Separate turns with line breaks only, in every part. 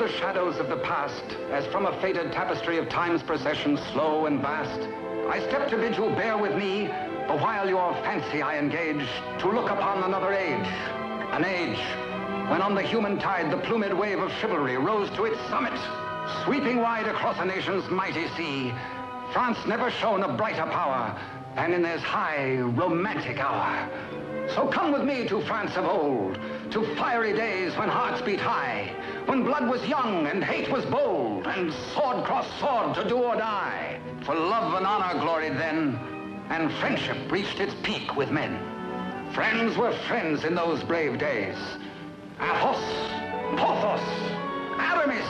the shadows of the past, as from a faded tapestry of time's procession, slow and vast, I step to bid you bear with me, the while your fancy I engage, to look upon another age, an age when on the human tide the plumed wave of chivalry rose to its summit, sweeping wide across a nation's mighty sea. France never shone a brighter power than in this high, romantic hour. So come with me to France of old, to fiery days when hearts beat high, when blood was young and hate was bold, and sword crossed sword to do or die. For love and honor gloried then, and friendship reached its peak with men. Friends were friends in those brave days. Athos, Porthos, Aramis,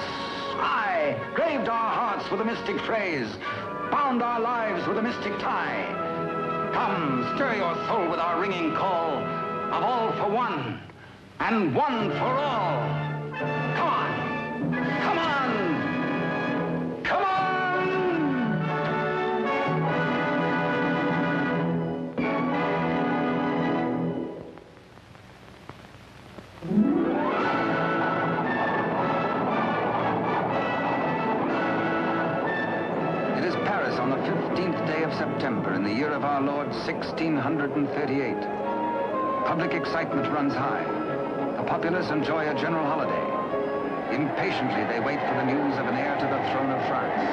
aye, graved our hearts with a mystic phrase, bound our lives with a mystic tie. Come, stir your soul with our ringing call of all for one, and one for all. Come on, come on, come on! It is Paris on the 15th day of September in the year of our Lord 1638. Public excitement runs high. The populace enjoy a general holiday. Impatiently, they wait for the news of an heir to the throne of France.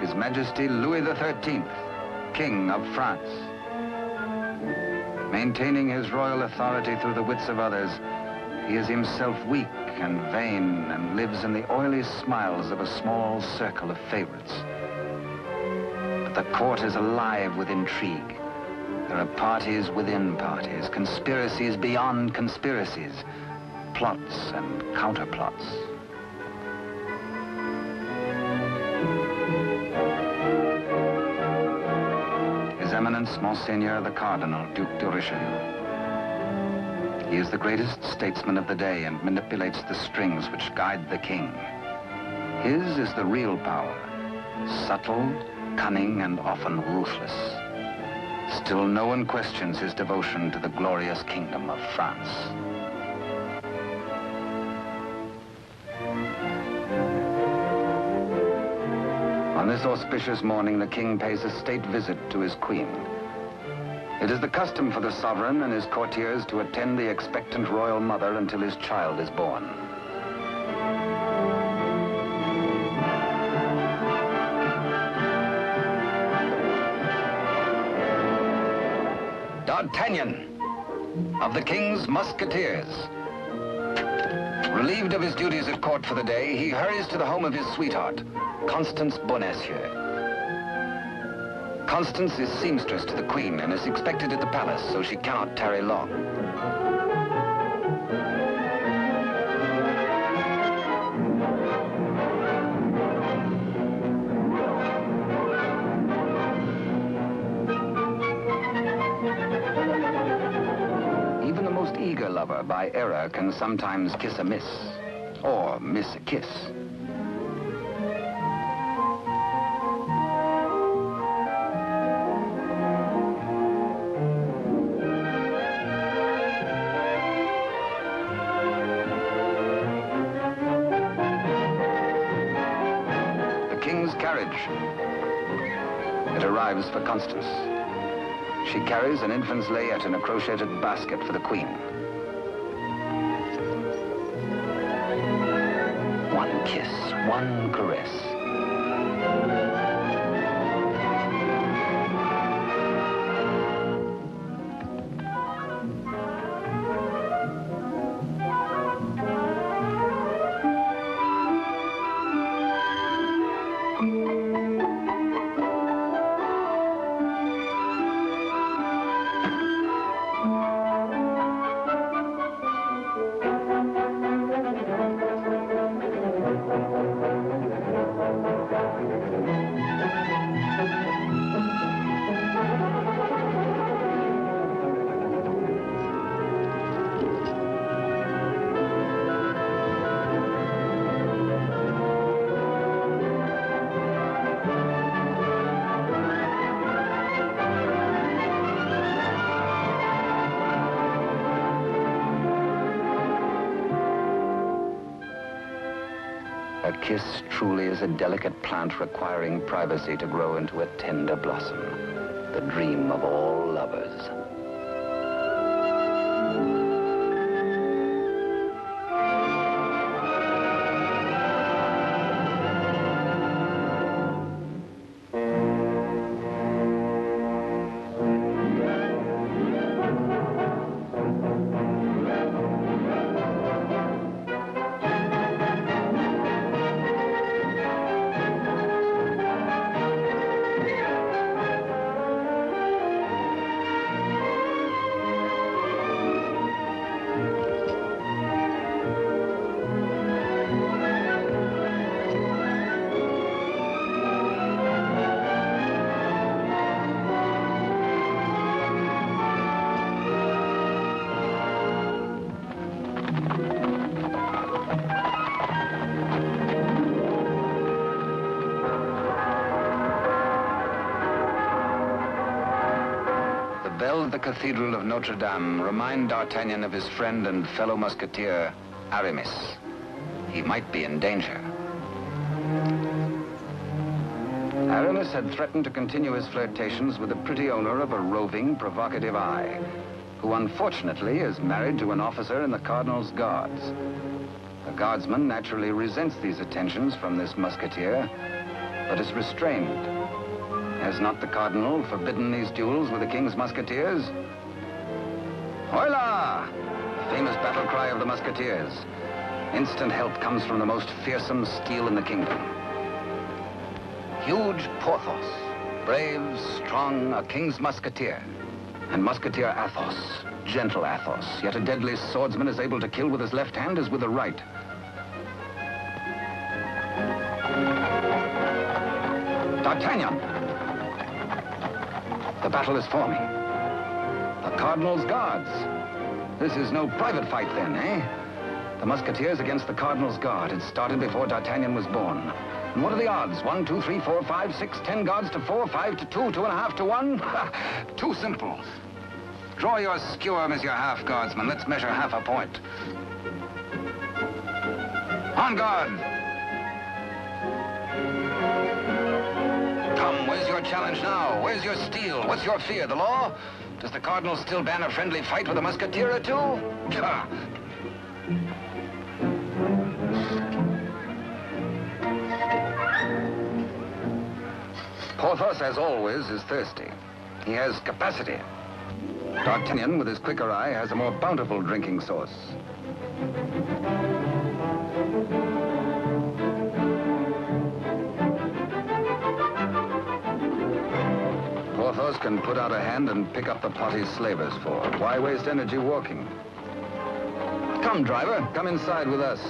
His Majesty Louis XIII, King of France. Maintaining his royal authority through the wits of others, he is himself weak and vain and lives in the oily smiles of a small circle of favorites. But the court is alive with intrigue. There are parties within parties, conspiracies beyond conspiracies, plots and counterplots. His Eminence, Monseigneur the Cardinal, Duc de Richelieu. He is the greatest statesman of the day and manipulates the strings which guide the king. His is the real power, subtle, cunning, and often ruthless. Still, no one questions his devotion to the glorious kingdom of France. On this auspicious morning, the king pays a state visit to his queen. It is the custom for the sovereign and his courtiers to attend the expectant royal mother until his child is born. D'Artagnan, of the King's Musketeers. Relieved of his duties at court for the day, he hurries to the home of his sweetheart, Constance Bonacieux. Constance is seamstress to the Queen and is expected at the palace, so she cannot tarry long. Even the most eager lover, by error, can sometimes kiss a miss, or miss a kiss. It arrives for Constance. She carries an infant's layette in a crocheted basket for the Queen. One kiss, one caress. A kiss truly is a delicate plant requiring privacy to grow into a tender blossom, the dream of all lovers. Bells of the Cathedral of Notre Dame remind D'Artagnan of his friend and fellow musketeer, Aramis. He might be in danger. Aramis had threatened to continue his flirtations with the pretty owner of a roving, provocative eye, who unfortunately is married to an officer in the Cardinal's Guards. The guardsman naturally resents these attentions from this musketeer, but is restrained. Has not the Cardinal forbidden these duels with the King's Musketeers? Hola! The famous battle cry of the Musketeers. Instant help comes from the most fearsome steel in the kingdom. Huge Porthos, brave, strong, a King's Musketeer. And Musketeer Athos, gentle Athos, yet a deadly swordsman is able to kill with his left hand as with the right. D'Artagnan! The battle is forming. The Cardinal's Guards. This is no private fight then, eh? The Musketeers against the Cardinal's Guard. It started before D'Artagnan was born. And what are the odds? 1, 2, 3, 4, 5, 6, 10 guards to 4, 5 to 2, 2.5 to 1? Too simple. Draw your skewer, Monsieur Half Guardsman. Let's measure half a point. On guard! Come, where's your challenge now? Where's your steel? What's your fear? The law? Does the Cardinal still ban a friendly fight with a musketeer or two? Pah. Porthos, as always, is thirsty. He has capacity. D'Artagnan, with his quicker eye, has a more bountiful drinking source. Porthos can put out a hand and pick up the pot he's slavers for. Why waste energy walking? Come, driver, come inside with us.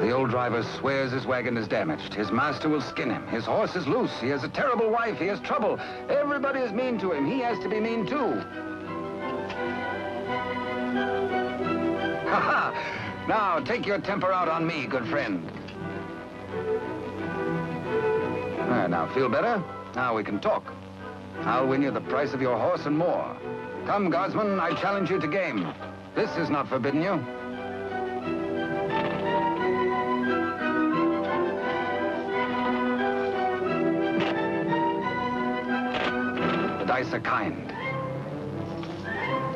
The old driver swears his wagon is damaged. His master will skin him. His horse is loose. He has a terrible wife. He has trouble. Everybody is mean to him. He has to be mean too. Ha ha! Now, take your temper out on me, good friend. Now, feel better? Now we can talk. I'll win you the price of your horse and more. Come, guardsman, I challenge you to game. This is not forbidden you. The dice are kind.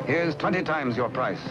Here's 20 times your price.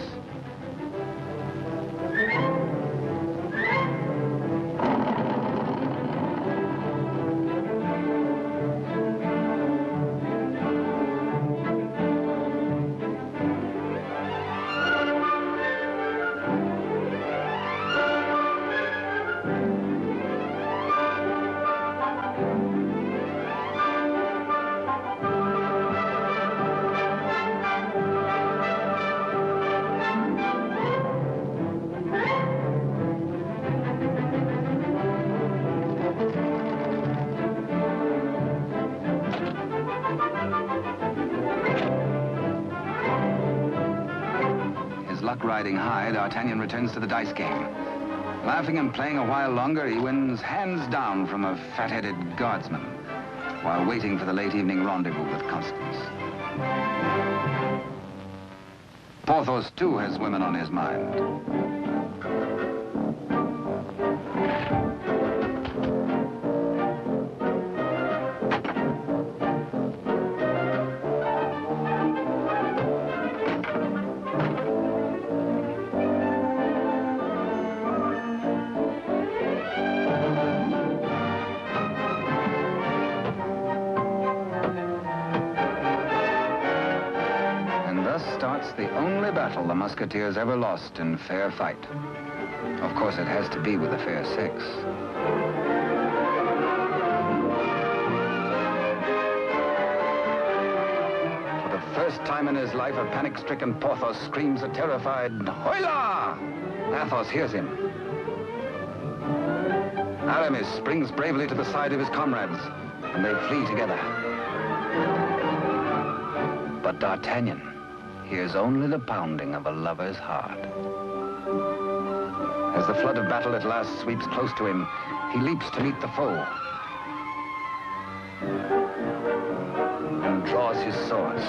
Riding high, D'Artagnan returns to the dice game. Laughing and playing a while longer, he wins hands down from a fat-headed guardsman while waiting for the late evening rendezvous with Constance. Porthos, too, has women on his mind. Starts the only battle the Musketeers ever lost in fair fight. Of course, it has to be with a fair six. For the first time in his life, a panic-stricken Porthos screams a terrified, "Hola!" Athos hears him. Aramis springs bravely to the side of his comrades, and they flee together. But D'Artagnan hears only the pounding of a lover's heart. As the flood of battle at last sweeps close to him, he leaps to meet the foe and draws his swords.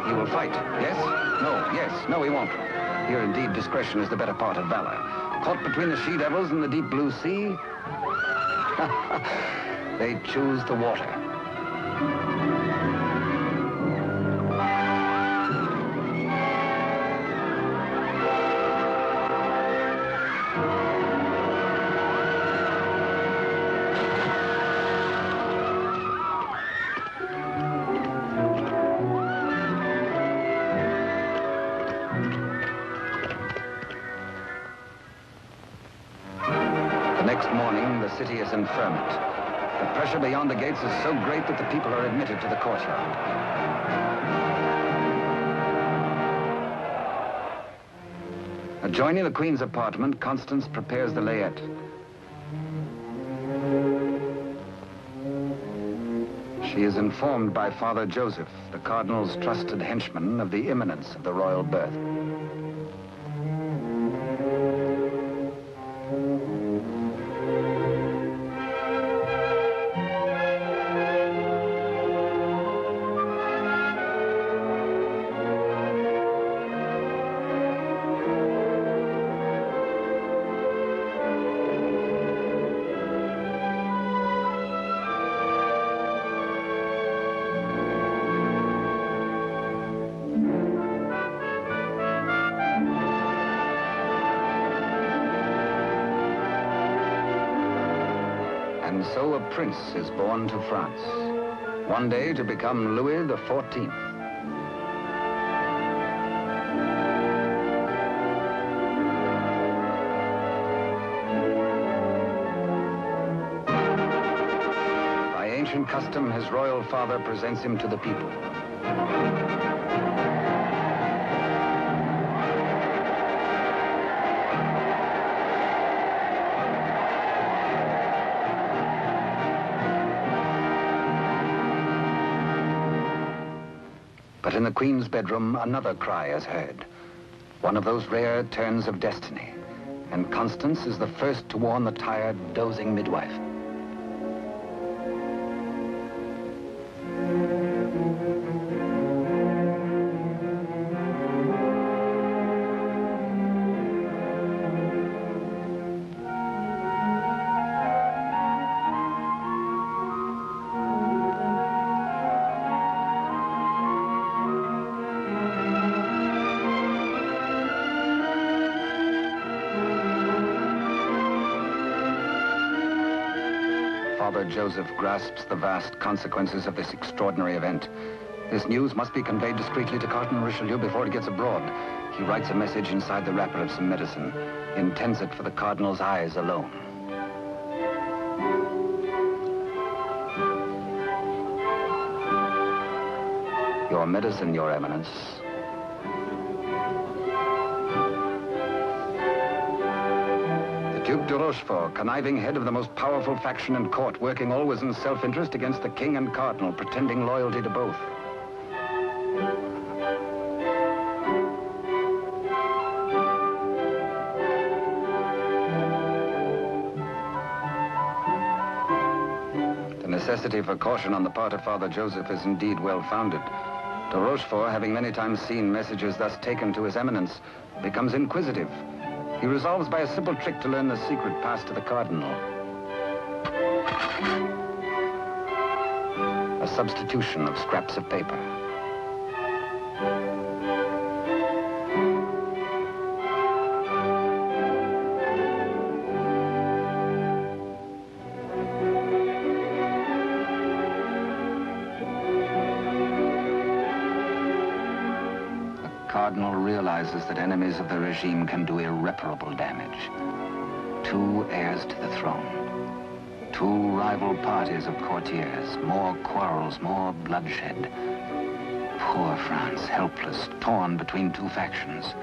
He will fight, yes? No, yes, no, he won't. Here, indeed, discretion is the better part of valor. Caught between the she-devils and the deep blue sea, they choose the water. The city is in ferment. The pressure beyond the gates is so great that the people are admitted to the courtyard. Adjoining the Queen's apartment, Constance prepares the layette. She is informed by Father Joseph, the Cardinal's trusted henchman, of the imminence of the royal birth. And so a prince is born to France, one day to become Louis XIV. By ancient custom, his royal father presents him to the people. But in the Queen's bedroom, another cry is heard. One of those rare turns of destiny. And Constance is the first to warn the tired, dozing midwife. Father Joseph grasps the vast consequences of this extraordinary event. This news must be conveyed discreetly to Cardinal Richelieu before it gets abroad. He writes a message inside the wrapper of some medicine, intends it for the Cardinal's eyes alone. Your medicine, Your Eminence. Duke De Rochefort, conniving head of the most powerful faction in court, working always in self-interest against the king and cardinal, pretending loyalty to both. necessity for caution on the part of Father Joseph is indeed well-founded. De Rochefort, having many times seen messages thus taken to his eminence, becomes inquisitive. He resolves by a simple trick to learn the secret passed to the Cardinal. A substitution of scraps of paper. Cardinal realizes that enemies of the regime can do irreparable damage. Two heirs to the throne. Two rival parties of courtiers. More quarrels, more bloodshed. Poor France, helpless, torn between two factions.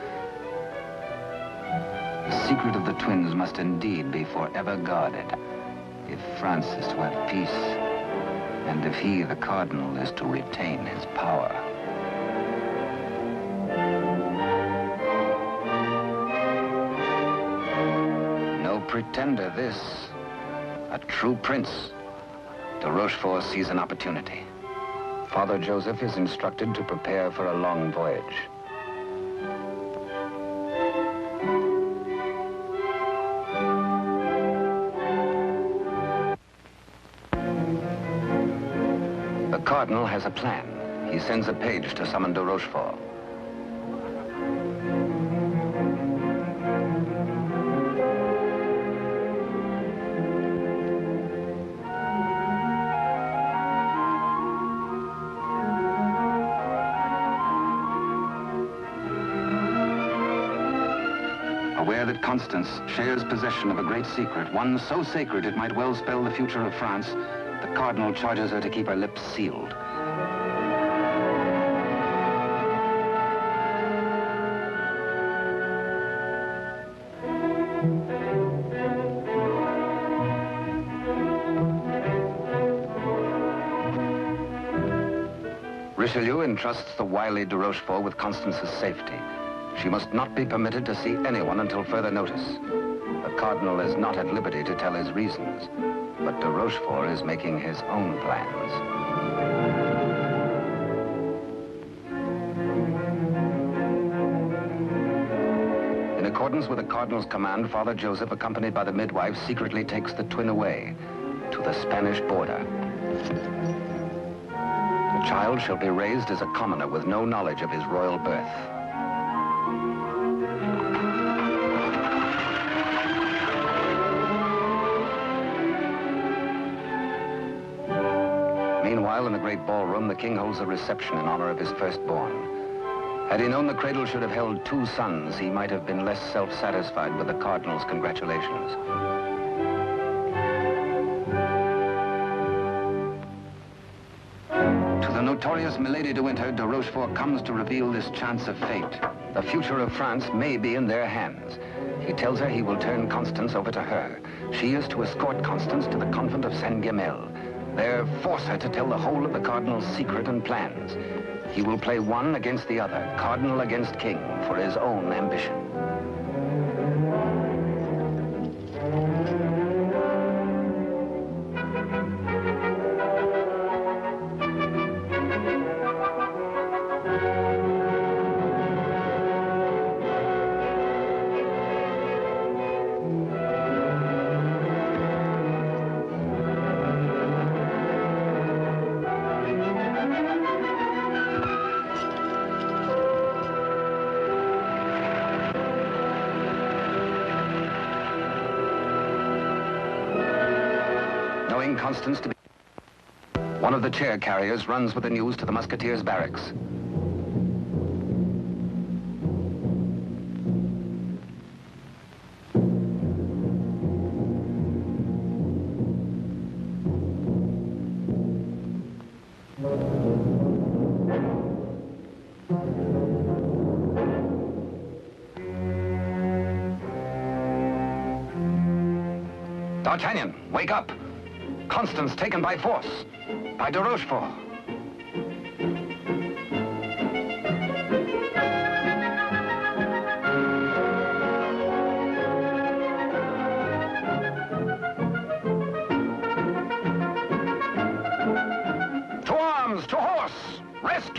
The secret of the twins must indeed be forever guarded if France is to have peace, and if he, the Cardinal, is to retain his power. Pretender, this. A true prince. De Rochefort sees an opportunity. Father Joseph is instructed to prepare for a long voyage. The Cardinal has a plan. He sends a page to summon De Rochefort. Aware that Constance shares possession of a great secret, one so sacred it might well spell the future of France, the Cardinal charges her to keep her lips sealed. Richelieu entrusts the wily De Rochefort with Constance's safety. She must not be permitted to see anyone until further notice. The Cardinal is not at liberty to tell his reasons, but De Rochefort is making his own plans. In accordance with the Cardinal's command, Father Joseph, accompanied by the midwife, secretly takes the twin away to the Spanish border. The child shall be raised as a commoner with no knowledge of his royal birth. Meanwhile, in the great ballroom, the king holds a reception in honor of his firstborn. Had he known the cradle should have held two sons, he might have been less self-satisfied with the Cardinal's congratulations. To the notorious Milady de Winter, De Rochefort comes to reveal this chance of fate. The future of France may be in their hands. He tells her he will turn Constance over to her. She is to escort Constance to the convent of Saint-Guimel. There, force her to tell the whole of the Cardinal's secret and plans. He will play one against the other, Cardinal against King, for his own ambition. Constance to be... One of the chair carriers runs with the news to the Musketeers' barracks. D'Artagnan, wake up! Constance taken by force, by De Rochefort.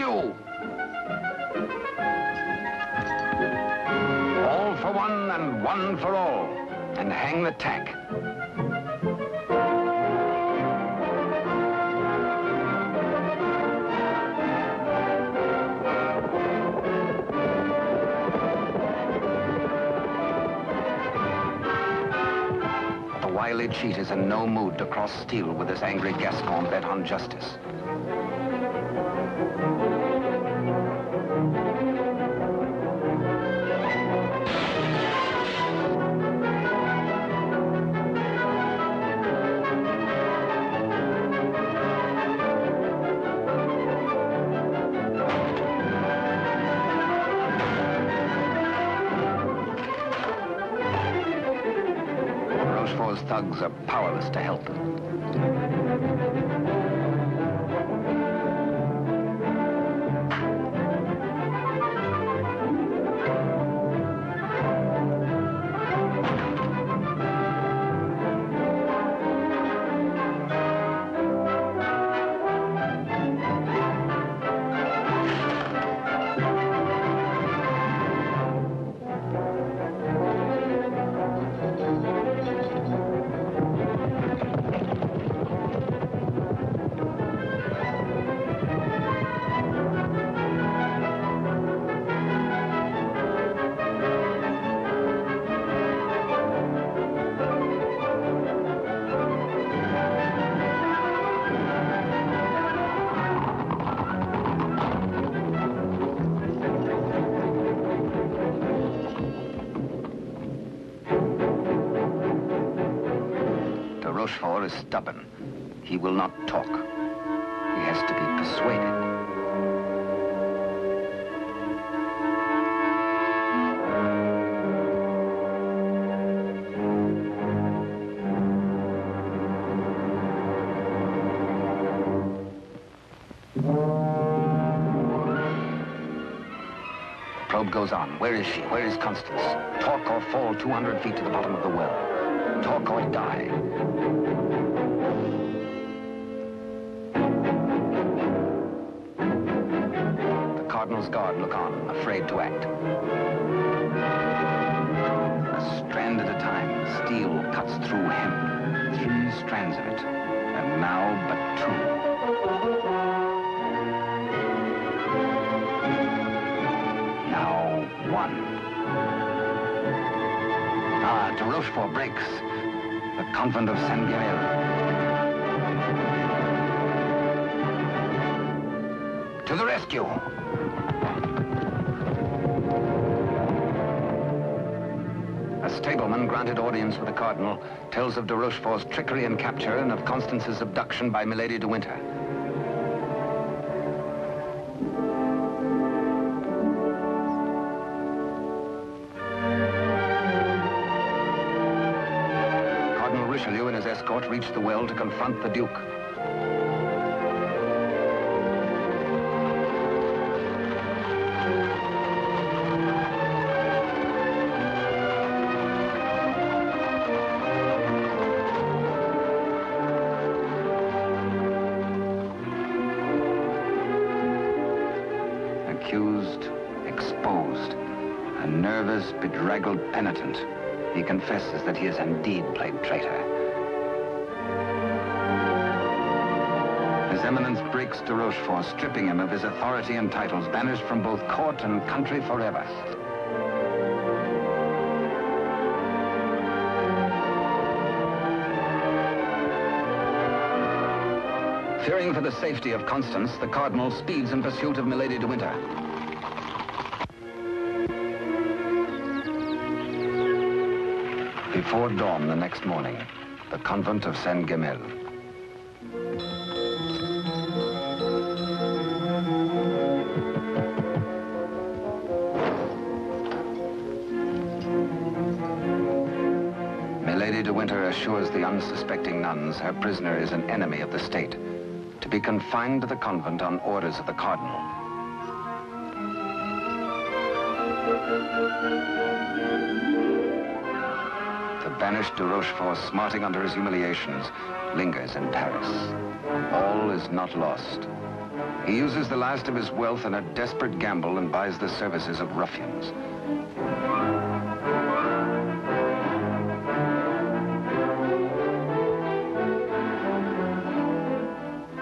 rescue! All for one and one for all, and hang the tack. The wily cheat is in no mood to cross steel with this angry Gascon bent on justice. Rochefort's thugs are powerless to help. De Rochefort is stubborn. He will not talk. He has to be persuaded. The probe goes on. Where is she? Where is Constance? Talk or fall 200 feet to the bottom of the well. Talk or die. The Cardinal's guard look on, afraid to act. A strand at a time, steel cuts through hemp. 3 strands of it, and now but 2. Now 1. Ah, De Rochefort breaks. The convent of Saint-Guerel. To the rescue! A stableman granted audience with the Cardinal tells of De Rochefort's trickery and capture and of Constance's abduction by Milady de Winter. Cardinal Richelieu and his escort reached the well to confront the Duke. Accused, exposed, a nervous, bedraggled penitent. He confesses that he has indeed played traitor. His Eminence breaks De Rochefort, stripping him of his authority and titles, banished from both court and country forever. Fearing for the safety of Constance, the Cardinal speeds in pursuit of Milady de Winter. Before dawn the next morning, the convent of Saint-Guerel. Milady de Winter assures the unsuspecting nuns her prisoner is an enemy of the state, to be confined to the convent on orders of the Cardinal. The banished De Rochefort, smarting under his humiliations, lingers in Paris. All is not lost. He uses the last of his wealth in a desperate gamble and buys the services of ruffians.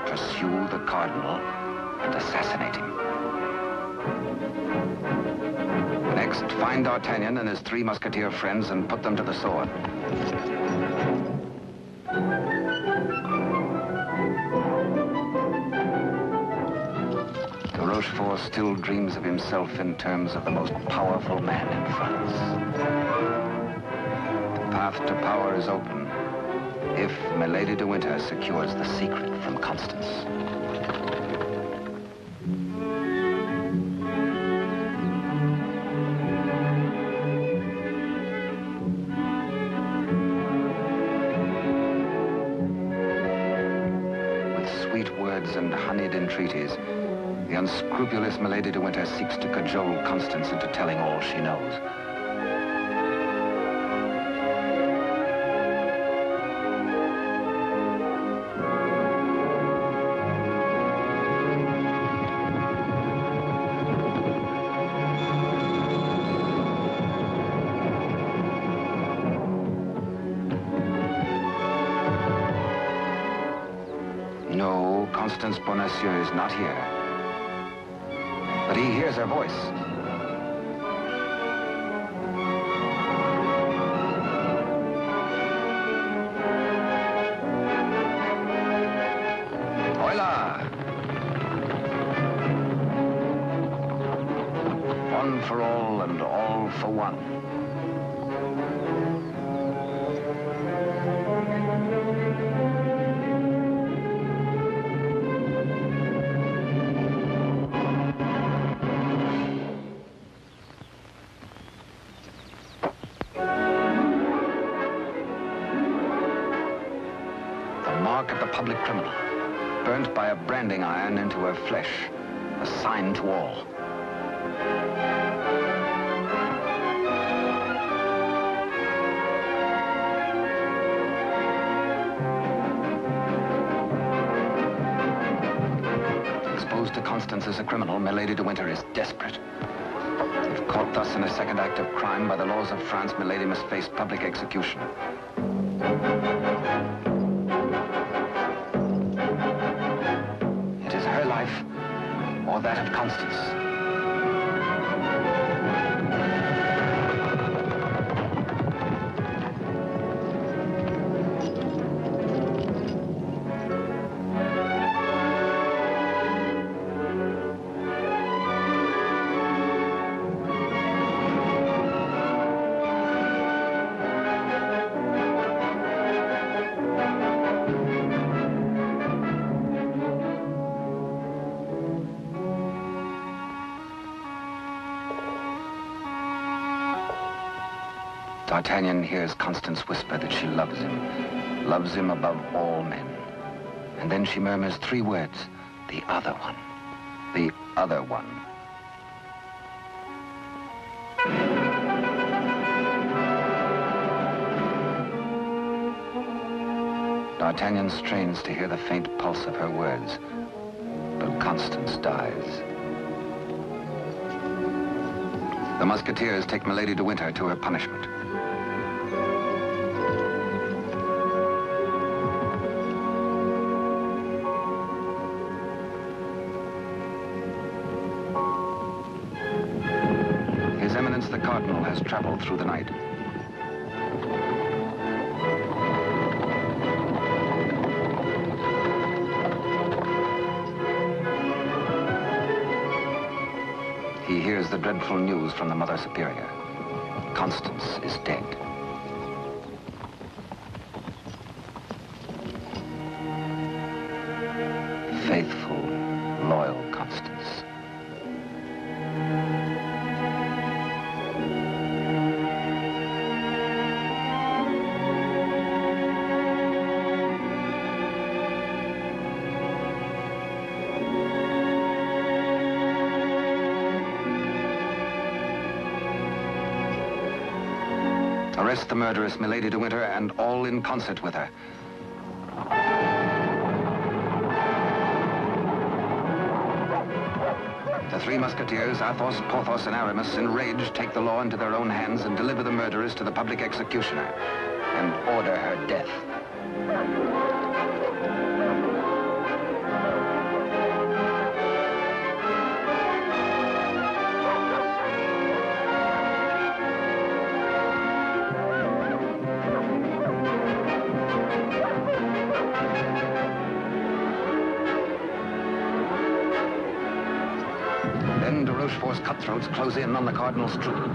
Pursue the Cardinal and assassinate him. Next, find D'Artagnan and his 3 musketeer friends and put them to the sword. De Rochefort still dreams of himself in terms of the most powerful man in France. The path to power is open if Milady de Winter secures the secret from Constance. And honeyed entreaties, the unscrupulous Milady de Winter seeks to cajole Constance into telling all she knows. No, Constance Bonacieux is not here. But he hears her voice. Hola! One for all and all for one. Mark of the public criminal, burnt by a branding iron into her flesh, a sign to all. Exposed to Constance as a criminal, Milady de Winter is desperate. If caught thus in a second act of crime, by the laws of France, Milady must face public execution. Or that of Constance. D'Artagnan hears Constance whisper that she loves him above all men. And then she murmurs 3 words, the other one, the other one. D'Artagnan strains to hear the faint pulse of her words, but Constance dies. The Musketeers take Milady de Winter to her punishment. His Eminence the Cardinal has traveled through the night. He hears the dreadful news from the Mother Superior. Constance is dead. Faithful, loyal Constance. Arrest the murderess, Milady de Winter, and all in concert with her. The three musketeers, Athos, Porthos, and Aramis, enraged, take the law into their own hands and deliver the murderess to the public executioner and order her death. Then De Rochefort's cutthroats close in on the Cardinal's troop.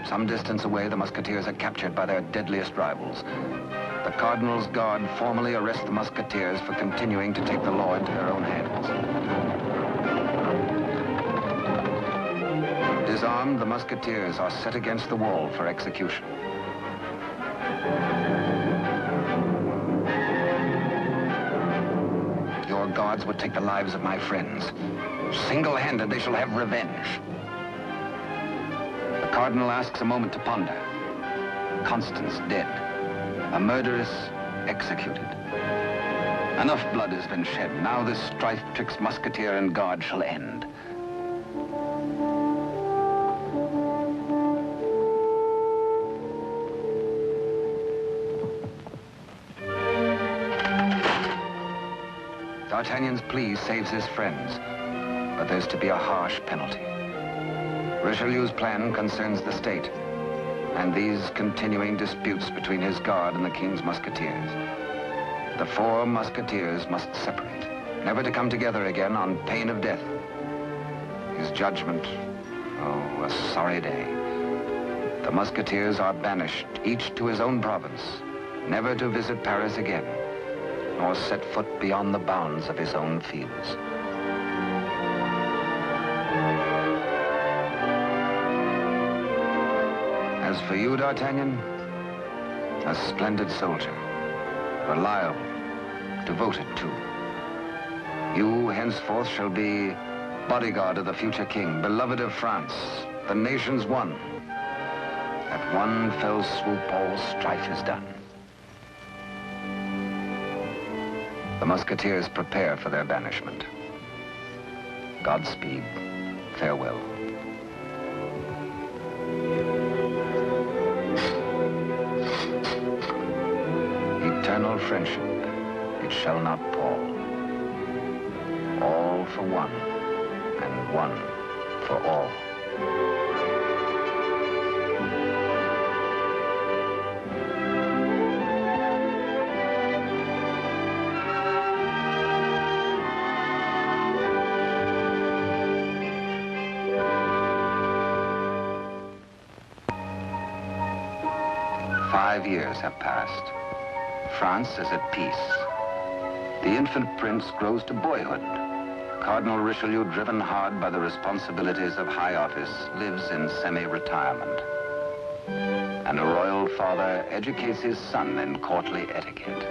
Some distance away, the musketeers are captured by their deadliest rivals. The Cardinal's guard formally arrest the musketeers for continuing to take the law into their own hands. Disarmed, the musketeers are set against the wall for execution. Your guards would take the lives of my friends. Single-handed, they shall have revenge. The Cardinal asks a moment to ponder. Constance dead. A murderess executed. Enough blood has been shed. Now this strife twixt musketeer and guard shall end. D'Artagnan's plea saves his friends, but there's to be a harsh penalty. Richelieu's plan concerns the state, and these continuing disputes between his guard and the king's musketeers. The four musketeers must separate, never to come together again on pain of death. His judgment, oh, a sorry day. The musketeers are banished, each to his own province, never to visit Paris again, nor set foot beyond the bounds of his own fields. As for you, D'Artagnan, a splendid soldier, reliable, devoted too. You henceforth shall be bodyguard of the future king, beloved of France, the nation's one. At one fell swoop, all strife is done. The musketeers prepare for their banishment. Godspeed, farewell. Eternal friendship, it shall not pall. All for one, and one for all. "5 years have passed. France is at peace. The infant prince grows to boyhood. Cardinal Richelieu, driven hard by the responsibilities of high office, lives in semi-retirement. And a royal father educates his son in courtly etiquette.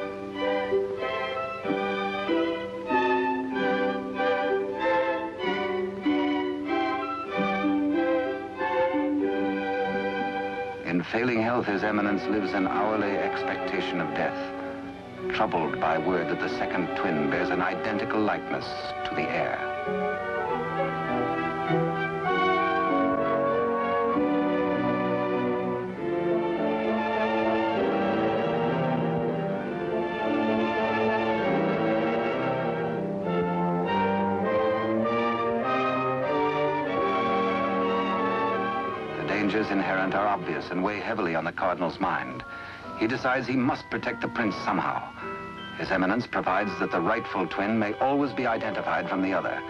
In failing health, His Eminence lives in hourly expectation of death, troubled by word that the second twin bears an identical likeness to the heir. Dangers inherent are obvious and weigh heavily on the Cardinal's mind. He decides he must protect the prince somehow. His Eminence provides that the rightful twin may always be identified from the other.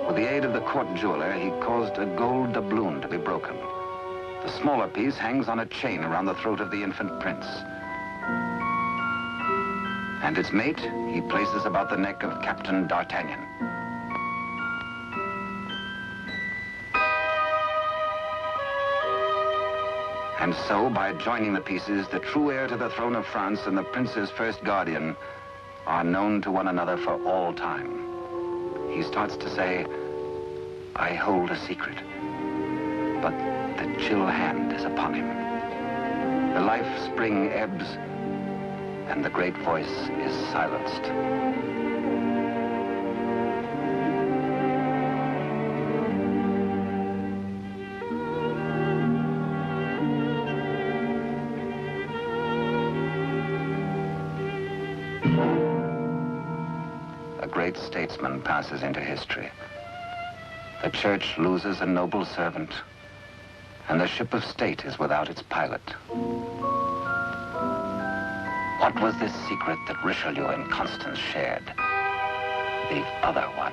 With the aid of the court jeweler, he caused a gold doubloon to be broken. The smaller piece hangs on a chain around the throat of the infant prince. And its mate he places about the neck of Captain D'Artagnan. And so, by joining the pieces, the true heir to the throne of France and the prince's first guardian are known to one another for all time. He starts to say, I hold a secret, but the chill hand is upon him. The life spring ebbs, and the great voice is silenced. A great statesman passes into history. The church loses a noble servant, and the ship of state is without its pilot. What was this secret that Richelieu and Constance shared? The other one.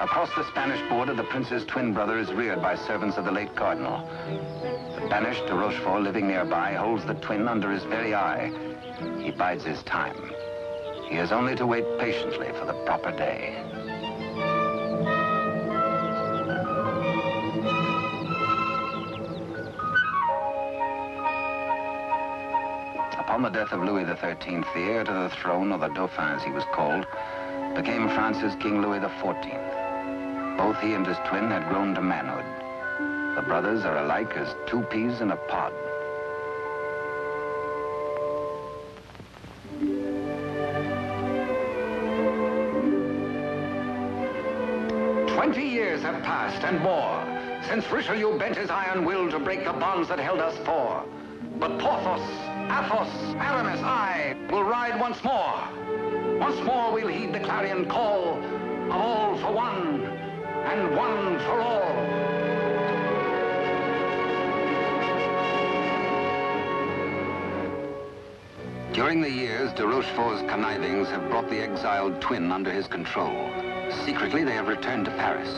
Across the Spanish border, the prince's twin brother is reared by servants of the late cardinal. The banished De Rochefort, living nearby, holds the twin under his very eye. He bides his time. He has only to wait patiently for the proper day. Upon the death of Louis XIII, the heir to the throne, or the Dauphin as he was called, became France's King Louis XIV. Both he and his twin had grown to manhood. The brothers are alike as two peas in a pod. Years have passed and more since Richelieu bent his iron will to break the bonds that held us four. But Porthos, Athos, Aramis, I will ride once more. Once more we'll heed the clarion call of all for one and one for all. During the years, de Rochefort's connivings have brought the exiled twin under his control. Secretly, they have returned to Paris.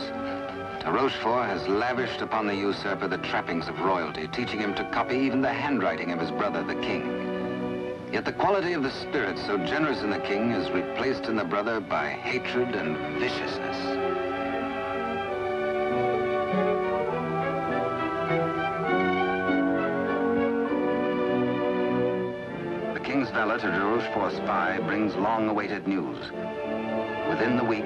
De Rochefort has lavished upon the usurper the trappings of royalty, teaching him to copy even the handwriting of his brother, the king. Yet the quality of the spirit so generous in the king is replaced in the brother by hatred and viciousness. The king's valet, a de Rochefort spy, brings long-awaited news. Within the week,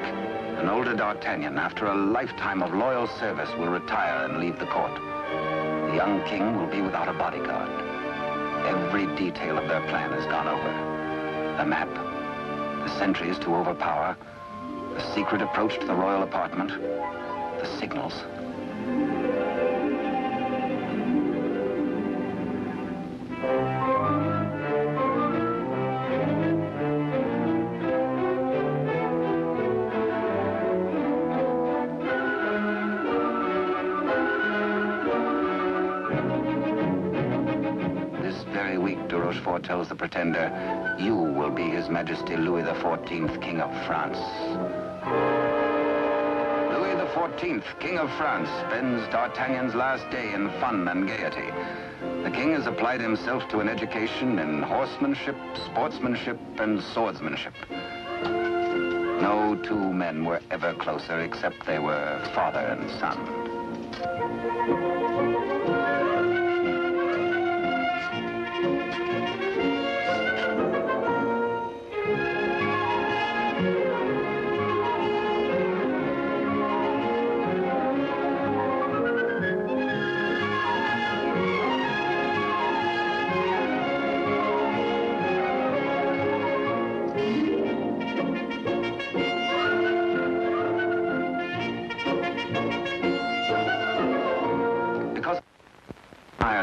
an older D'Artagnan, after a lifetime of loyal service, will retire and leave the court. The young king will be without a bodyguard. Every detail of their plan has gone over. The map, the sentries to overpower, the secret approach to the royal apartment, the signals. De Rochefort tells the pretender, you will be His Majesty Louis XIV, King of France. Louis XIV, King of France, spends D'Artagnan's last day in fun and gaiety. The king has applied himself to an education in horsemanship, sportsmanship, and swordsmanship. No two men were ever closer, except they were father and son.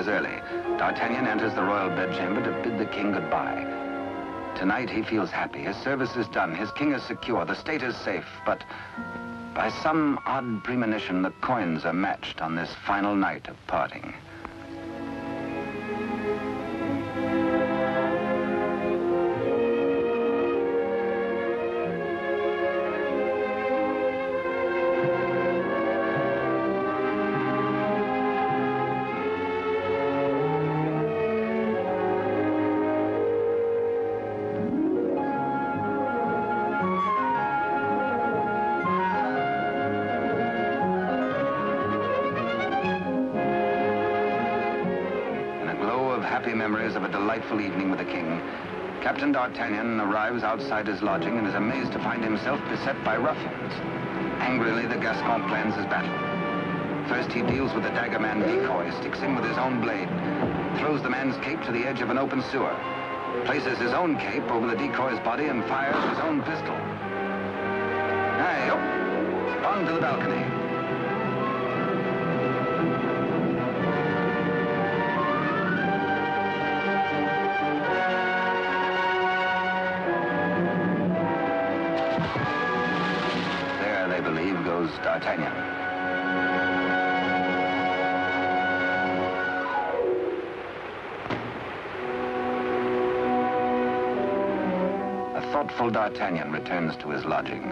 Early, D'Artagnan enters the royal bedchamber to bid the king goodbye. Tonight he feels happy. His service is done. His king is secure. The state is safe. But by some odd premonition, the coins are matched on this final night of parting. happy memories of a delightful evening with the king, Captain D'Artagnan arrives outside his lodging and is amazed to find himself beset by ruffians. Angrily, the Gascon plans his battle. First, he deals with the dagger man decoy, sticks him with his own blade, throws the man's cape to the edge of an open sewer, places his own cape over the decoy's body and fires his own pistol. Hey, up! On to the balcony. There, they believe, goes D'Artagnan. Thoughtful D'Artagnan returns to his lodging.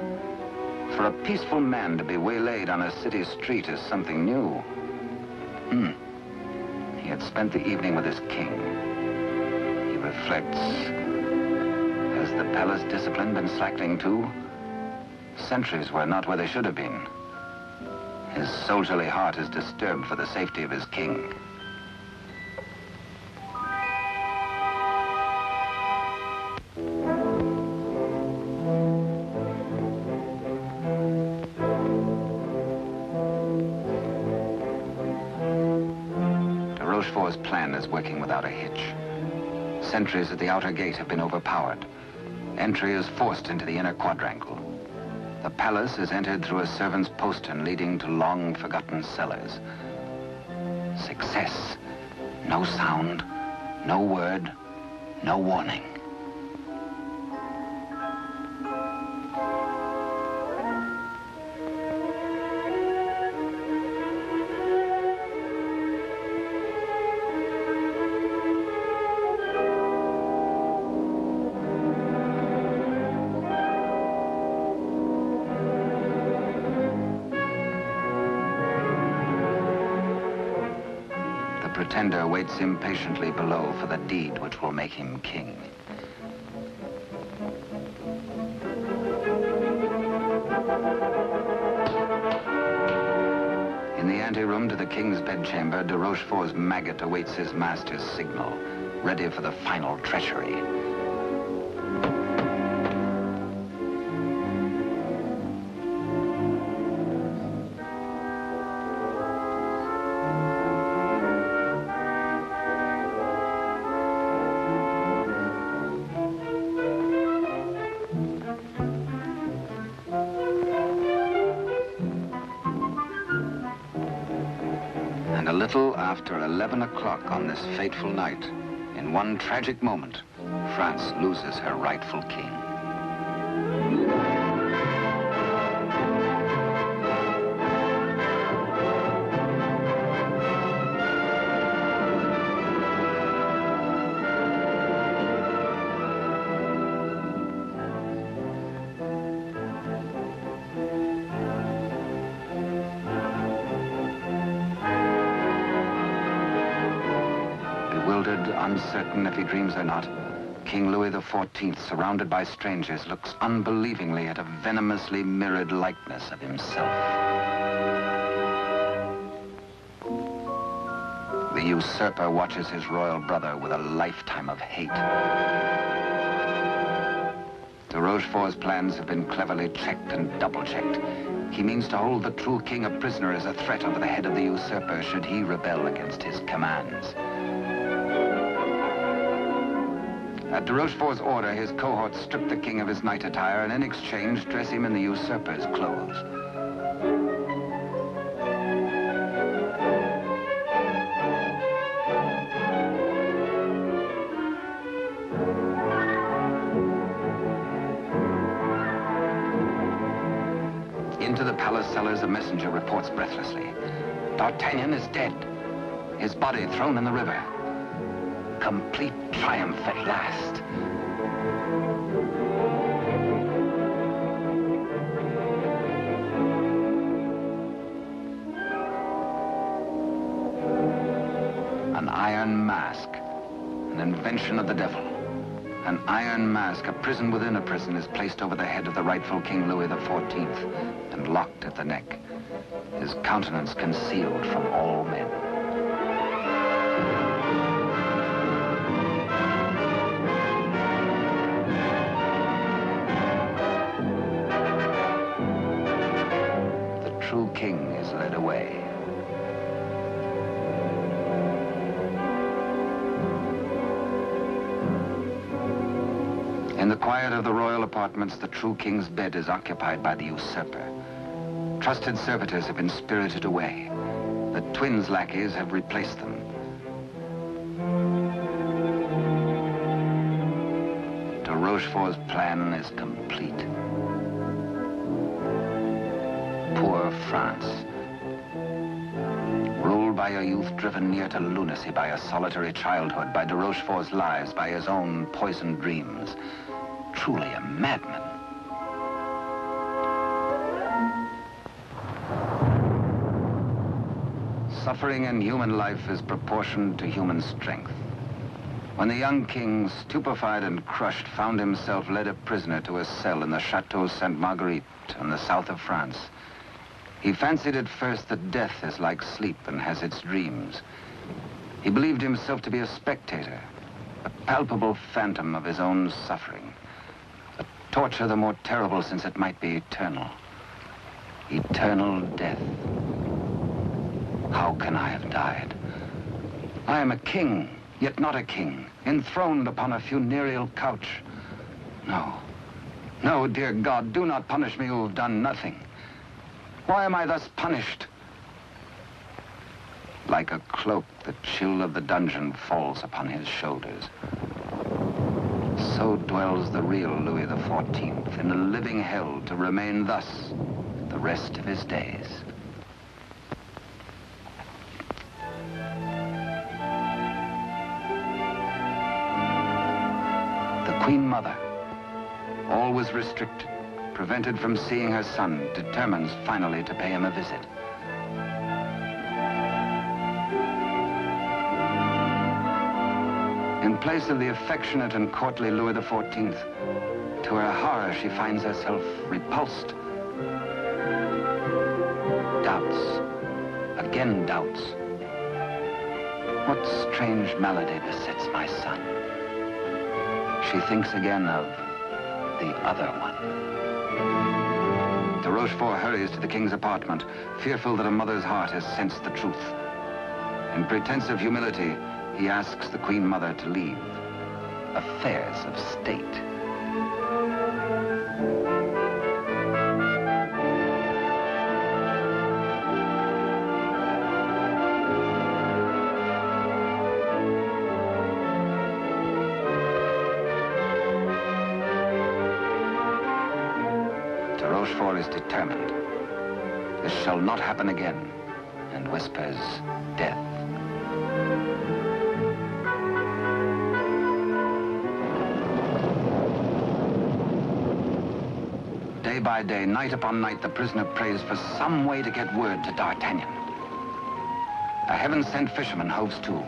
For a peaceful man to be waylaid on a city street is something new. He had spent the evening with his king. He reflects, has the palace discipline been slackening too? Sentries were not where they should have been. His soldierly heart is disturbed for the safety of his king. De Rochefort's plan is working without a hitch. Sentries at the outer gate have been overpowered. Entry is forced into the inner quadrangle. The palace is entered through a servant's postern leading to long-forgotten cellars. Success. No sound, no word, no warning. The pretender waits impatiently below for the deed which will make him king. In the anteroom to the king's bedchamber, de Rochefort's maggot awaits his master's signal, ready for the final treachery. And a little after 11 o'clock on this fateful night, in one tragic moment, France loses her rightful king. Bewildered, uncertain if he dreams or not, King Louis XIV, surrounded by strangers, looks unbelievingly at a venomously mirrored likeness of himself. The usurper watches his royal brother with a lifetime of hate. De Rochefort's plans have been cleverly checked and double-checked. He means to hold the true king a prisoner as a threat over the head of the usurper should he rebel against his commands. At de Rochefort's order, his cohorts strip the king of his night attire and in exchange dress him in the usurper's clothes. Into the palace cellars, a messenger reports breathlessly. D'Artagnan is dead. His body thrown in the river. Complete triumph at last. An iron mask, an invention of the devil. An iron mask, a prison within a prison, is placed over the head of the rightful King Louis XIV and locked at the neck, his countenance concealed from all men. true king is led away. In the quiet of the royal apartments, the true king's bed is occupied by the usurper. Trusted servitors have been spirited away. The twins' lackeys have replaced them. De Rochefort's plan is complete. Poor France. Ruled by a youth driven near to lunacy by a solitary childhood, by de Rochefort's lies, by his own poisoned dreams. Truly a madman. Suffering in human life is proportioned to human strength. When the young king, stupefied and crushed, found himself led a prisoner to a cell in the Chateau Sainte Marguerite in the south of France, he fancied at first that death is like sleep and has its dreams. He believed himself to be a spectator, a palpable phantom of his own suffering. A torture the more terrible since it might be eternal. Eternal death. How can I have died? I am a king, yet not a king, enthroned upon a funereal couch. No, no, dear God, do not punish me who have done nothing. Why am I thus punished? Like a cloak, the chill of the dungeon falls upon his shoulders. So dwells the real Louis XIV in a living hell, to remain thus the rest of his days. The Queen Mother, always restricted, prevented from seeing her son, determines finally to pay him a visit. In place of the affectionate and courtly Louis XIV, to her horror, she finds herself repulsed. Doubts, again doubts. What strange malady besets my son? She thinks again of the other one. De Rochefort hurries to the king's apartment, fearful that a mother's heart has sensed the truth. In pretense of humility, he asks the Queen Mother to leave affairs of state. De Rochefort is determined. This shall not happen again, and whispers death. Day by day, night upon night, the prisoner prays for some way to get word to D'Artagnan. A heaven-sent fisherman hoves to.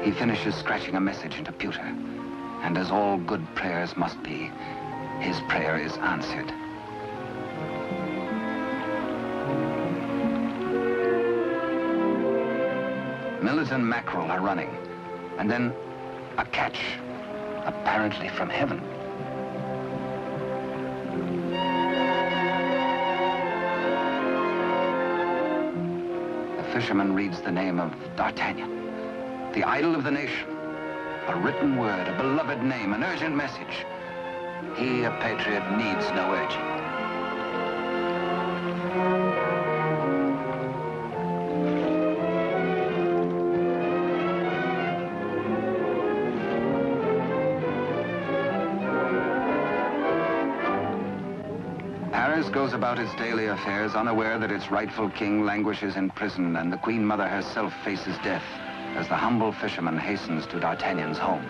He finishes scratching a message into pewter, and as all good prayers must be, his prayer is answered. Millet and mackerel are running, and then a catch, apparently from heaven. The fisherman reads the name of D'Artagnan, the idol of the nation. A written word, a beloved name, an urgent message. He, a patriot, needs no urging. Paris goes about its daily affairs, unaware that its rightful king languishes in prison, and the Queen Mother herself faces death as the humble fisherman hastens to D'Artagnan's home.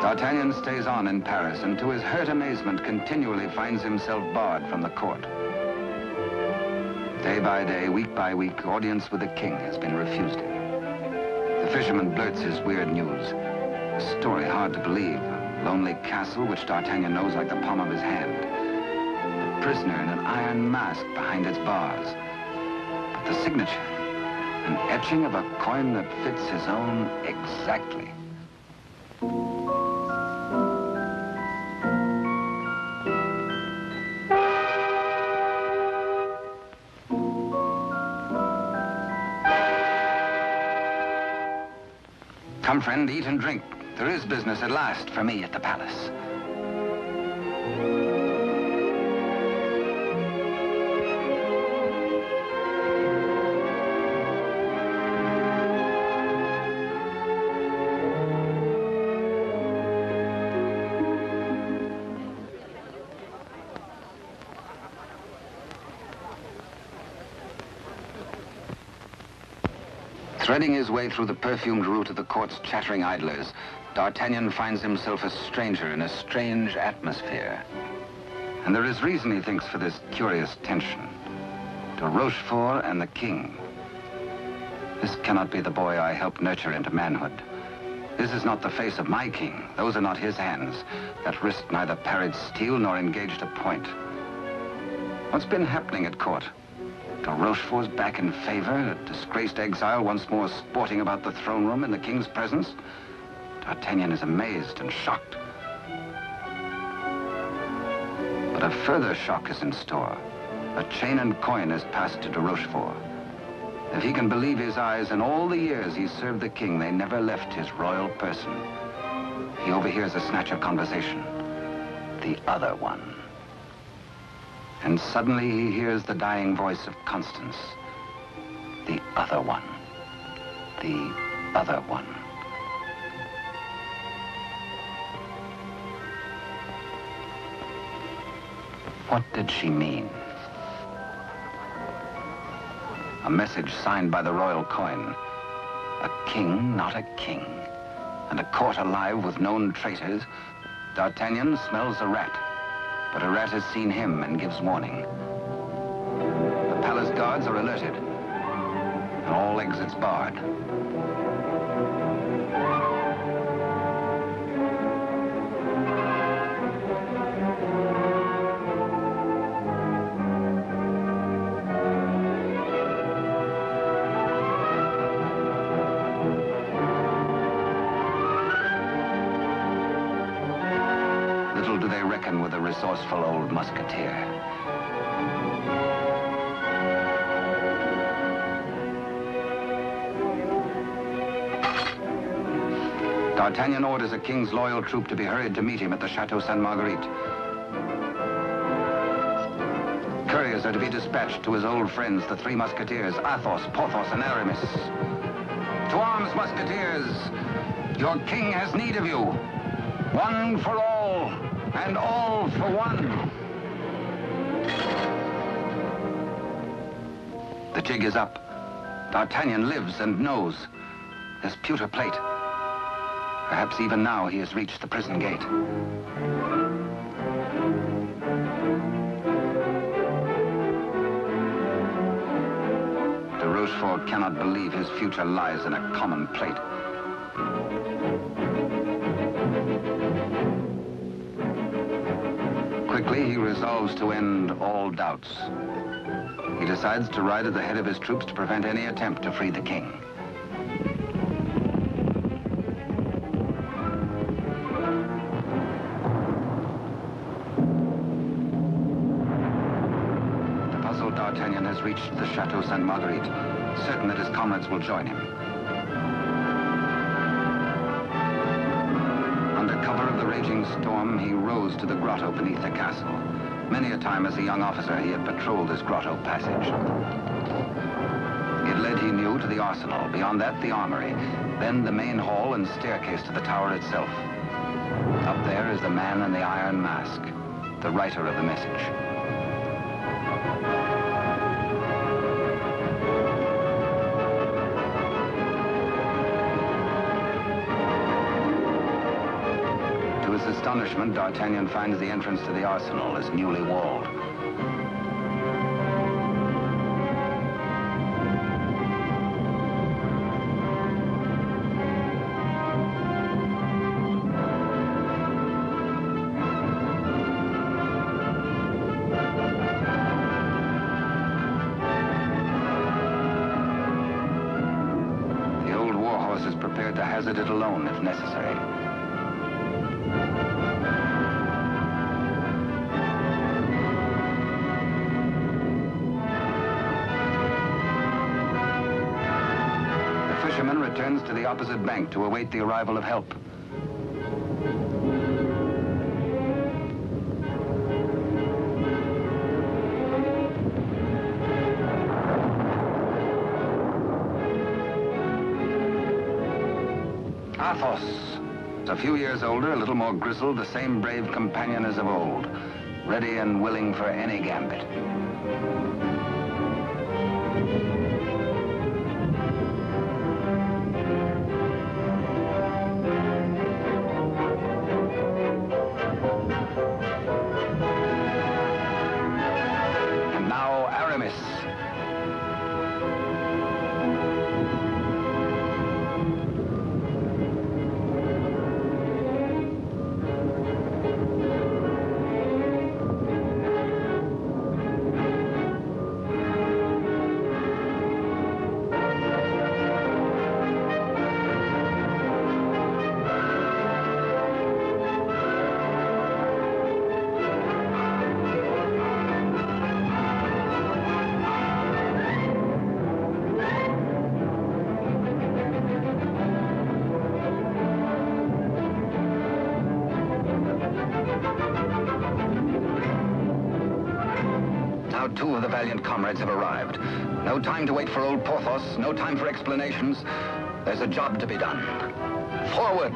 D'Artagnan stays on in Paris, and to his hurt amazement continually finds himself barred from the court. Day by day, week by week, audience with the king has been refused him. The fisherman blurts his weird news. A story hard to believe. A lonely castle which D'Artagnan knows like the palm of his hand. A prisoner in an iron mask behind its bars. But the signature, An etching of a coin that fits his own exactly. Come, friend, eat and drink. There is business at last for me at the palace. Threading his way through the perfumed route of the court's chattering idlers, D'Artagnan finds himself a stranger in a strange atmosphere. And there is reason, he thinks, for this curious tension. De Rochefort and the king. This cannot be the boy I helped nurture into manhood. This is not the face of my king. Those are not his hands that risked neither parried steel nor engaged a point. What's been happening at court? De Rochefort's back in favor, a disgraced exile once more sporting about the throne room in the king's presence. D'Artagnan is amazed and shocked. But a further shock is in store. A chain and coin is passed to De Rochefort. If he can believe his eyes, in all the years he served the king, they never left his royal person. He overhears a snatch of conversation. The other one. And suddenly he hears the dying voice of Constance. The other one. The other one. What did she mean? A message signed by the royal coin. A king, not a king. And a court alive with known traitors. D'Artagnan smells a rat. But a rat has seen him and gives warning. The palace guards are alerted, and all exits barred. Little do they reckon with a resourceful old musketeer. D'Artagnan orders a king's loyal troop to be hurried to meet him at the Chateau Sainte Marguerite. Couriers are to be dispatched to his old friends, the three musketeers, Athos, Porthos, and Aramis. To arms, musketeers! Your king has need of you. One for all, and all for one. The jig is up. D'Artagnan lives and knows. There's pewter plate. Perhaps even now he has reached the prison gate. De Rochefort cannot believe his future lies in a common plate. Quickly, he resolves to end all doubts. He decides to ride at the head of his troops to prevent any attempt to free the king. The puzzled D'Artagnan has reached the Chateau Sainte Marguerite, certain that his comrades will join him. Under cover of the raging storm, he rose to the grotto beneath the castle. Many a time as a young officer, he had patrolled this grotto passage. It led, he knew, to the arsenal. Beyond that, the armory. Then the main hall and staircase to the tower itself. Up there is the man in the iron mask, the writer of the message. To his astonishment, D'Artagnan finds the entrance to the arsenal is newly walled. force is prepared to hazard it alone if necessary. The fisherman returns to the opposite bank to await the arrival of help. Athos, a few years older, a little more grizzled, the same brave companion as of old, ready and willing for any gambit. And now Aramis. Now two of the valiant comrades have arrived. No time to wait for old Porthos, no time for explanations. There's a job to be done. Forward!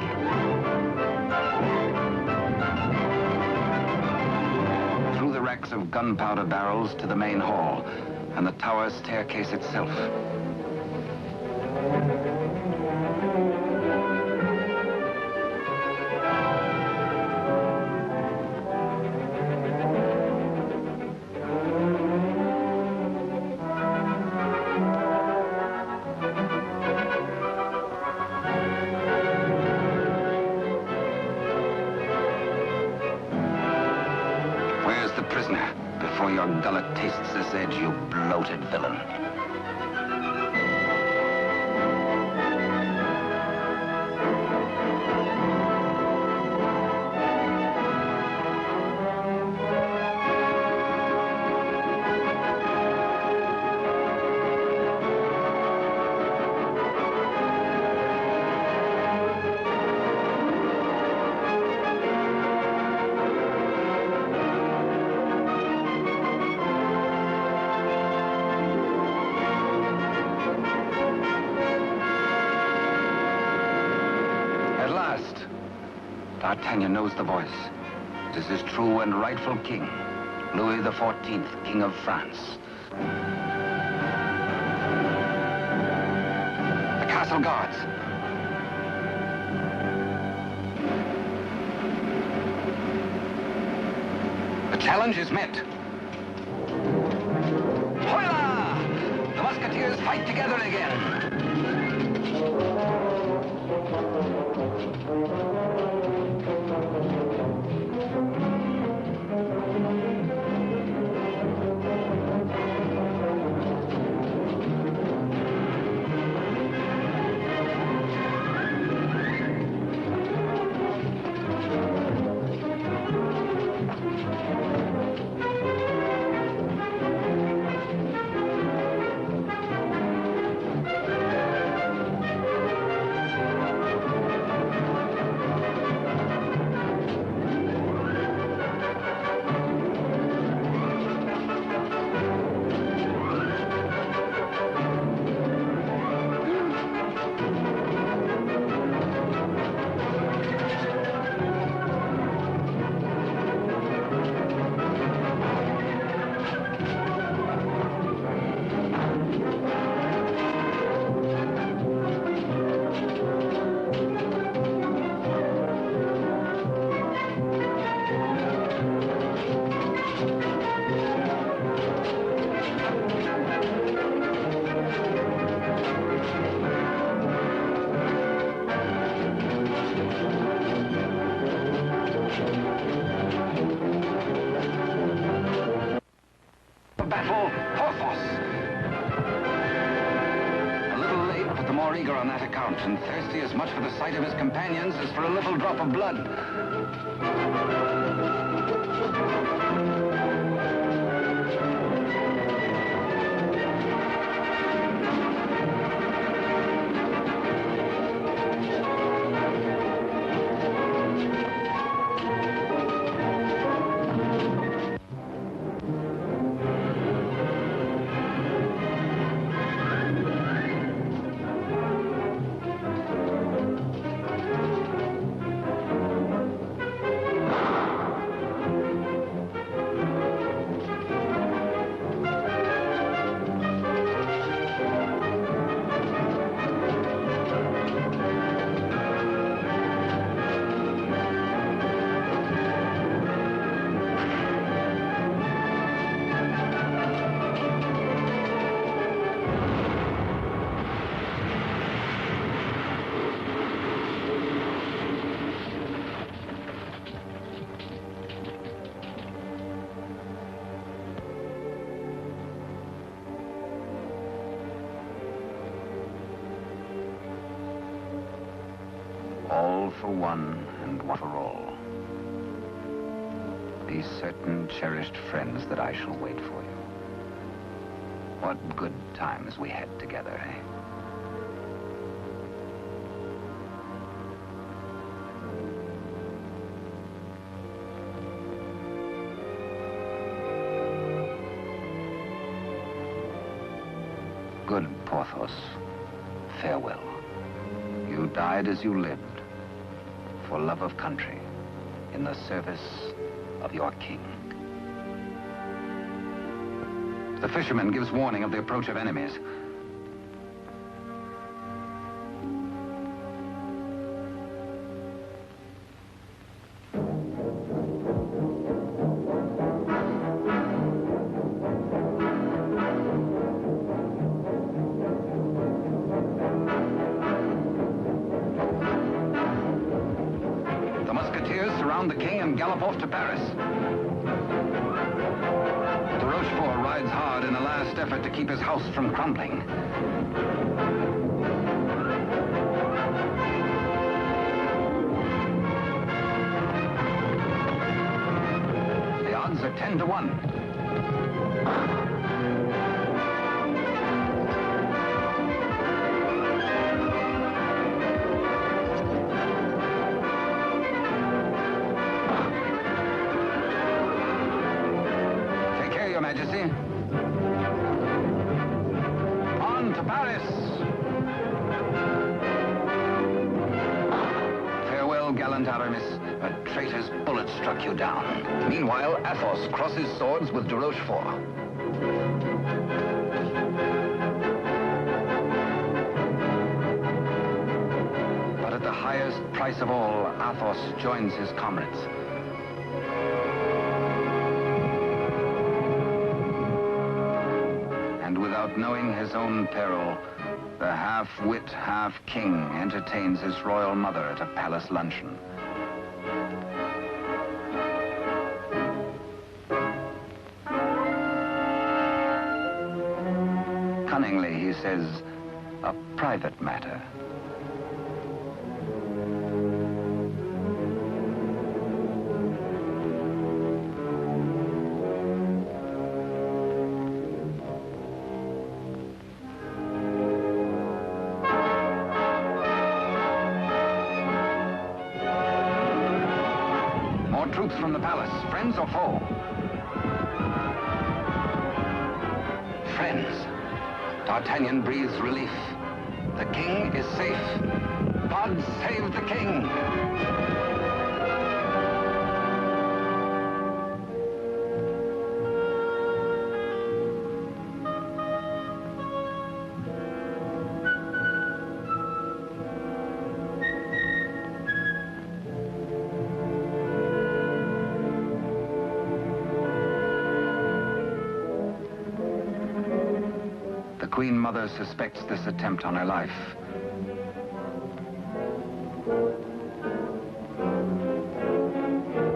Through the racks of gunpowder barrels to the main hall, and the tower staircase itself. Prisoner, before your gullet tastes this edge, you bloated villain. D'Artagnan knows the voice. It is his true and rightful king, Louis XIV, King of France. The castle guards. The challenge is met. Hola! The musketeers fight together again. more eager on that account, and thirsty as much for the sight of his companions as for a little drop of blood. All for one and one for all. Be certain, cherished friends, that I shall wait for you. What good times we had together, eh? Good Porthos, farewell. You died as you lived, for love of country, in the service of your king. The fisherman gives warning of the approach of enemies. The king and gallop off to Paris. De Rochefort rides hard in a last effort to keep his house from crumbling. The odds are 10 to 1. Your Majesty. On to Paris. Farewell, gallant Aramis. A traitor's bullet struck you down. Meanwhile, Athos crosses swords with De Rochefort. But at the highest price of all, Athos joins his comrades. Without knowing his own peril, the half-wit, half-king entertains his royal mother at a palace luncheon. Cunningly, he says, a private matter. Troops from the palace, friends or foe? Friends. D'Artagnan breathes relief. The king is safe. God save the king! The Queen Mother suspects this attempt on her life.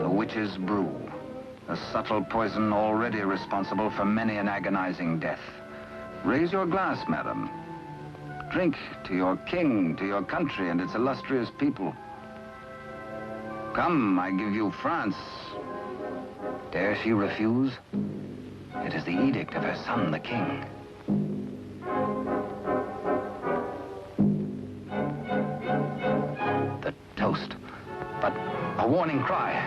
The witch's brew, a subtle poison already responsible for many an agonizing death. Raise your glass, madam. Drink to your king, to your country, and its illustrious people. Come, I give you France. Dare she refuse? It is the edict of her son, the king. The toast, but a warning cry.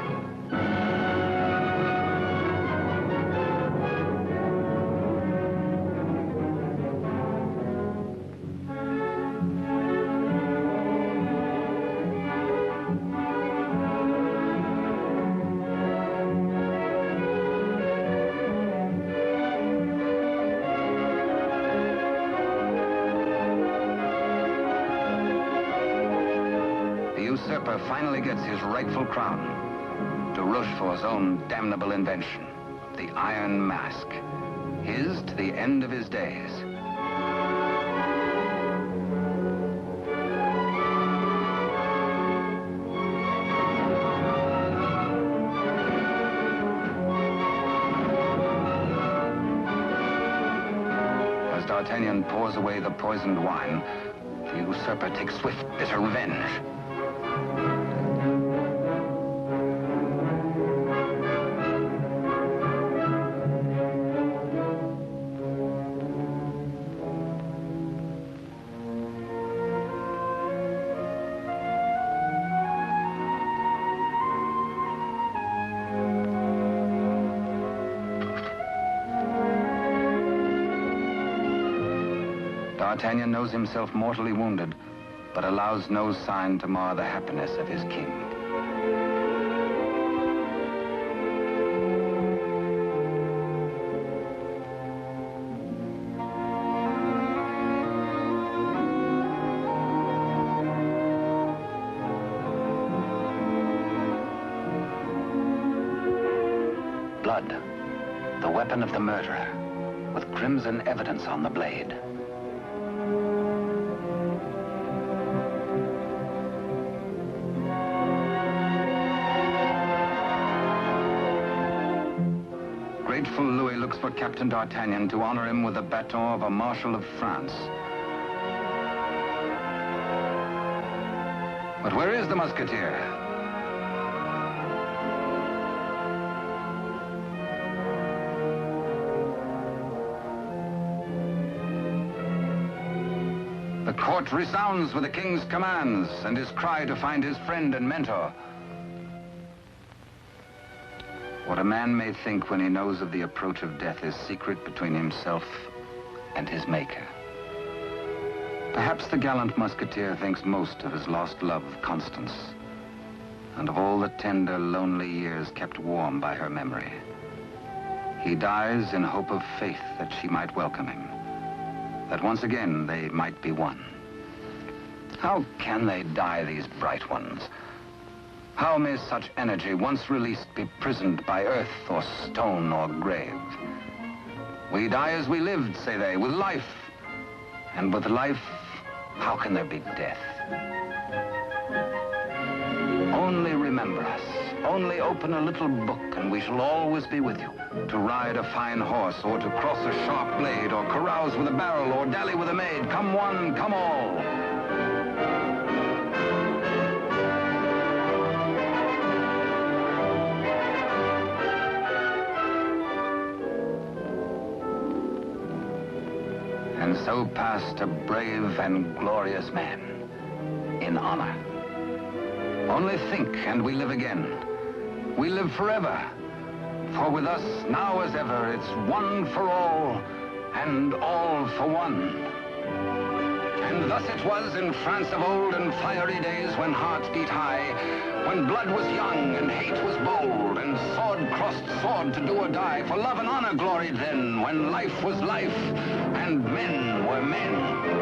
The usurper finally gets his rightful crown. De Rochefort's own damnable invention, the Iron Mask, his to the end of his days. As D'Artagnan pours away the poisoned wine, the usurper takes swift, bitter revenge. D'Artagnan knows himself mortally wounded, but allows no sign to mar the happiness of his king. Blood, the weapon of the murderer, with crimson evidence on the blade. Grateful Louis looks for Captain D'Artagnan to honor him with the baton of a Marshal of France. But where is the Musketeer? The court resounds with the king's commands and his cry to find his friend and mentor. What a man may think when he knows of the approach of death is secret between himself and his maker. Perhaps the gallant Musketeer thinks most of his lost love, Constance, and of all the tender, lonely years kept warm by her memory. He dies in hope of faith that she might welcome him, that once again they might be one. How can they die, these bright ones? How may such energy, once released, be prisoned by earth or stone or grave? We die as we lived, say they, with life. And with life, how can there be death? Only remember us. Only open a little book and we shall always be with you. To ride a fine horse or to cross a sharp blade or carouse with a barrel or dally with a maid. Come one, come all. And so passed a brave and glorious man, in honor. Only think, and we live again. We live forever. For with us, now as ever, it's one for all, and all for one. And thus it was in France of old and fiery days when hearts beat high, when blood was young and hate was bold, and sword crossed sword to do or die. For love and honor gloried then, when life was life, and men were men.